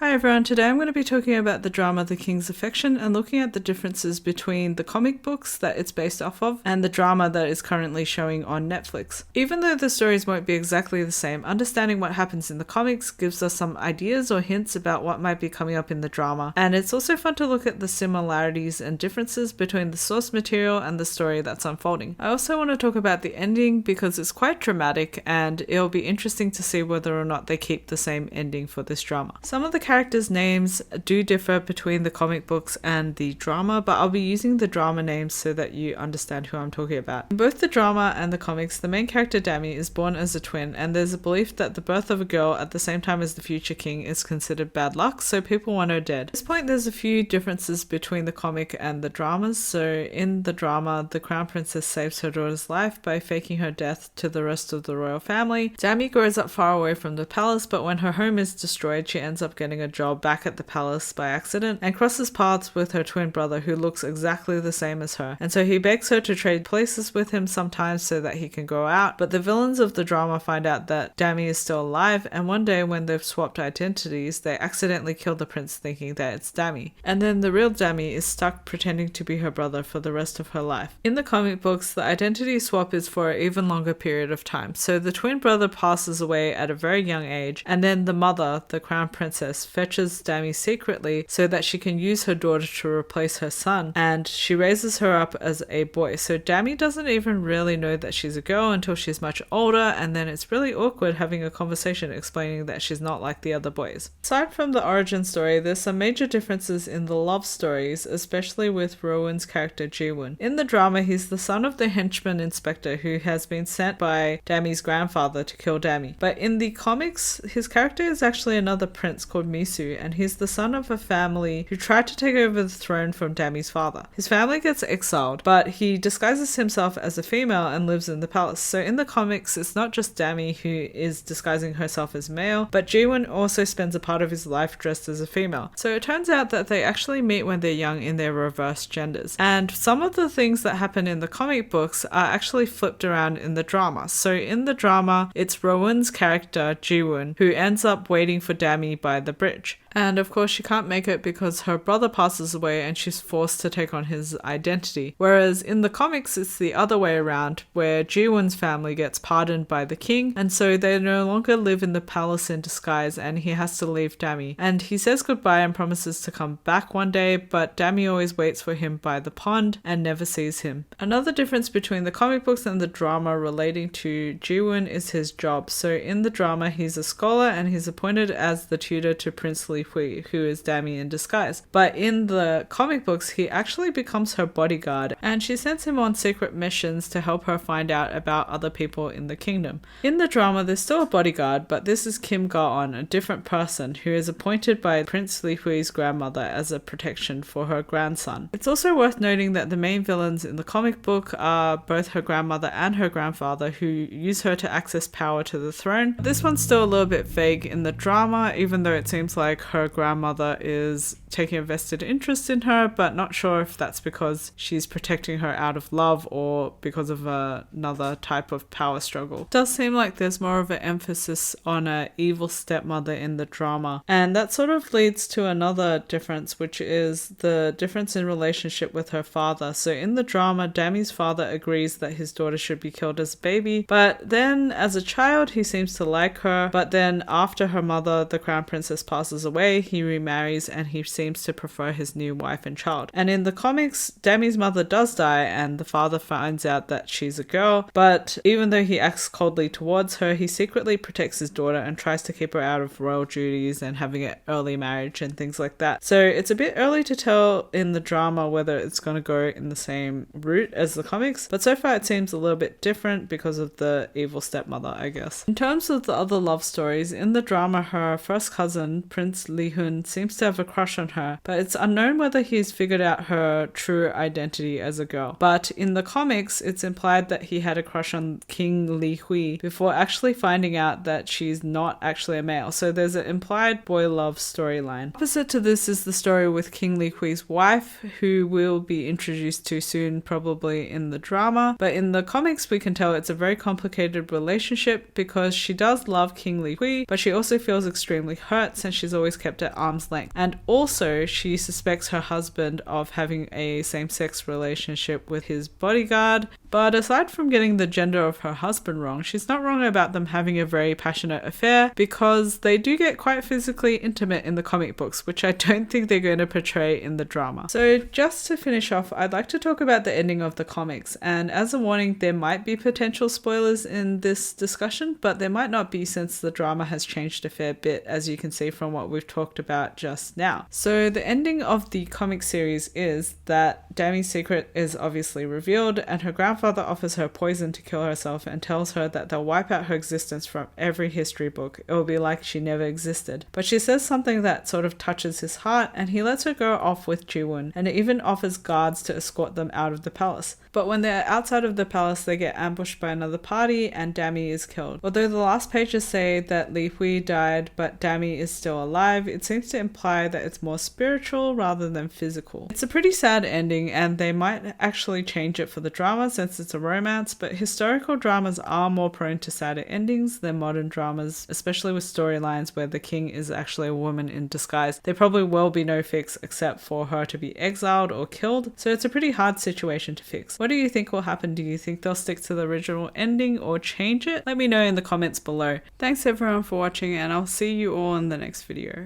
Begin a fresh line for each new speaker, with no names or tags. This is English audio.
Hi everyone, today I'm going to be talking about the drama The King's Affection and looking at the differences between the comic books that it's based off of and the drama that is currently showing on Netflix. Even though the stories won't be exactly the same, understanding what happens in the comics gives us some ideas or hints about what might be coming up in the drama, and it's also fun to look at the similarities and differences between the source material and the story that's unfolding. I also want to talk about the ending because it's quite dramatic and it'll be interesting to see whether or not they keep the same ending for this drama. Some of the characters' names do differ between the comic books and the drama, but I'll be using the drama names so that you understand who I'm talking about. In both the drama and the comics, the main character Dami is born as a twin, and there's a belief that the birth of a girl at the same time as the future king is considered bad luck, so people want her dead. At this point, there's a few differences between the comic and the dramas. So in the drama, the crown princess saves her daughter's life by faking her death to the rest of the royal family. Dami grows up far away from the palace, but when her home is destroyed, she ends up getting a job back at the palace by accident and crosses paths with her twin brother who looks exactly the same as her, and so he begs her to trade places with him sometimes so that he can go out. But the villains of the drama find out that Dami is still alive, and one day when they've swapped identities, they accidentally kill the prince thinking that it's Dami, and then the real Dami is stuck pretending to be her brother for the rest of her life. In the comic books, the identity swap is for an even longer period of time, so the twin brother passes away at a very young age, and then the mother, the crown princess, fetches Dami secretly so that she can use her daughter to replace her son, and she raises her up as a boy. So Dami doesn't even really know that she's a girl until she's much older, and then it's really awkward having a conversation explaining that she's not like the other boys. Aside from the origin story, there's some major differences in the love stories, especially with Rowoon's character Jiwoon. In the drama, he's the son of the henchman inspector who has been sent by Dami's grandfather to kill Dami. But in the comics, his character is actually another prince called Misu, and he's the son of a family who tried to take over the throne from Dami's father. His family gets exiled, but he disguises himself as a female and lives in the palace. So in the comics, it's not just Dami who is disguising herself as male, but Jiwoon also spends a part of his life dressed as a female. So it turns out that they actually meet when they're young in their reverse genders. And some of the things that happen in the comic books are actually flipped around in the drama. So in the drama, it's Rowoon's character, Jiwoon, who ends up waiting for Dami by the bridge. And of course she can't make it because her brother passes away and she's forced to take on his identity. Whereas in the comics it's the other way around, where Jiwoon's family gets pardoned by the king, and so they no longer live in the palace in disguise and he has to leave Dami. And he says goodbye and promises to come back one day, but Dami always waits for him by the pond and never sees him. Another difference between the comic books and the drama relating to Jiwoon is his job. So in the drama he's a scholar and he's appointed as the tutor to Prince Lee Hui, who is Dami in disguise. But in the comic books, he actually becomes her bodyguard, and she sends him on secret missions to help her find out about other people in the kingdom. In the drama, there's still a bodyguard, but this is Kim Ga-on, a different person, who is appointed by Prince Lee Hui's grandmother as a protection for her grandson. It's also worth noting that the main villains in the comic book are both her grandmother and her grandfather, who use her to access power to the throne. This one's still a little bit vague in the drama, even though it seems like her grandmother is taking a vested interest in her, but not sure if that's because she's protecting her out of love or because of another type of power struggle. It does seem like there's more of an emphasis on an evil stepmother in the drama, and that sort of leads to another difference, which is the difference in relationship with her father. So in the drama, Dami's father agrees that his daughter should be killed as a baby, but then as a child he seems to like her, but then after her mother, the crown princess, passes away, he remarries and he seems to prefer his new wife and child. And in the comics, Dami's mother does die and the father finds out that she's a girl, but even though he acts coldly towards her, he secretly protects his daughter and tries to keep her out of royal duties and having an early marriage and things like that. So it's a bit early to tell in the drama whether it's going to go in the same route as the comics, but so far it seems a little bit different because of the evil stepmother, I guess. In terms of the other love stories, in the drama, her first cousin, Prince Lee Hun, seems to have a crush on her, but it's unknown whether he's figured out her true identity as a girl. But in the comics, it's implied that he had a crush on King Li Hui before actually finding out that she's not actually a male. So there's an implied boy love storyline. Opposite to this is the story with King Li Hui's wife, who we'll be introduced to soon, probably in the drama. But in the comics, we can tell it's a very complicated relationship because she does love King Li Hui, but she also feels extremely hurt and she's always kept at arm's length. And also she suspects her husband of having a same-sex relationship with his bodyguard. But aside from getting the gender of her husband wrong, she's not wrong about them having a very passionate affair, because they do get quite physically intimate in the comic books, which I don't think they're going to portray in the drama. So just to finish off, I'd like to talk about the ending of the comics, and as a warning, there might be potential spoilers in this discussion, but there might not be since the drama has changed a fair bit, as you can see from what we've talked about just now. So the ending of the comic series is that Dammy's secret is obviously revealed, and her grandfather offers her poison to kill herself and tells her that they'll wipe out her existence from every history book. It will be like she never existed. But she says something that sort of touches his heart, and he lets her go off with Jiwoon, and even offers guards to escort them out of the palace. But when they're outside of the palace, they get ambushed by another party and Dammy is killed. Although the last pages say that Li Hui died but Dammy is still alive, it seems to imply that it's more spiritual rather than physical. It's a pretty sad ending, and they might actually change it for the drama since it's a romance, but historical dramas are more prone to sadder endings than modern dramas, especially with storylines where the king is actually a woman in disguise. There probably will be no fix except for her to be exiled or killed, so it's a pretty hard situation to fix. What do you think will happen? Do you think they'll stick to the original ending or change it? Let me know in the comments below. Thanks everyone for watching, and I'll see you all in the next video.